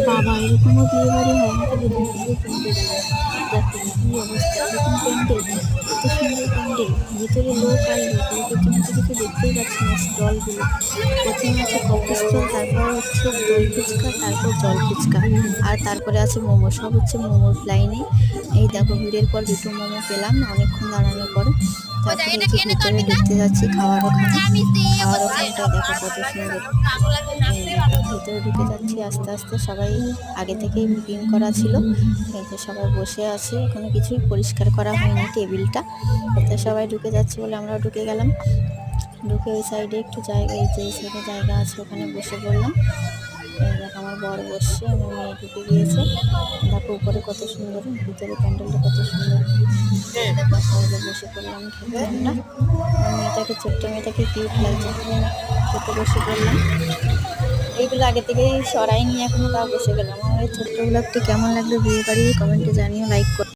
বাবা, এরকমও বিয়ে বাড়ি হয়? আমাকে যেদিন বিয়ে কিনতে গেলাম, দেখো কি অবস্থা, এরকম প্যান্ডেল, এত সুন্দর প্যান্ডেল, ভিতরে লোক আর লোক, লোকের জন্য তো কিছু দেখতেই পাচ্ছি না। স্টলগুলো প্রথমে আছে কফি স্টল, তারপর হচ্ছে দই ফুচকা, তারপর জল ফুচকা, আর তারপরে আছে মোমো। সব হচ্ছে মোমোর লাইনে। এই দেখো, ভিড়ের পর দুটো মোমো পেলাম অনেকক্ষণ দাঁড়ানোর পরে। তারপরে এই যে ভিতরে ঢুকতে যাচ্ছি খাওয়ার ওখানে। খাওয়ার ওখানটা দেখো কত সুন্দর। এই দেখো ভিতরে ঢুকে যাচ্ছি আস্তে আস্তে। সবাই আগে থেকেই বুকিং করা ছিল। এই যে সবাই বসে আছে, এখনো কিছুই পরিষ্কার করা হয়নি টেবিলটা। তো সবাই ঢুকে যাচ্ছে বলে আমরাও ঢুকে গেলাম। ঢুকে ওই সাইডে একটু জায়গা, এই যে এই সাইডে জায়গা আছে, ওখানে বসে পড়লাম। এই দেখো আমার বর বসছে, আমার মেয়ে ঢুকে গিয়েছে। দেখো উপরে কত সুন্দর, ভিতরে প্যান্ডেলটা কত সুন্দর। দেখো এই যে বসে পড়লাম খেতে আমরা। আমার মেয়েটাকে, ছোট্ট মেয়েটাকে কিউট লাগছে, খেতে বসে পড়লাম। এইগুলো আগে থেকেই সরাই নিয়ে এখনো তাও বসে গেলাম। আমার এই ছোট্ট ব্লগটি কেমন লাগলো বিয়ে বাড়ি কমেন্টে জানিও, লাইক করো।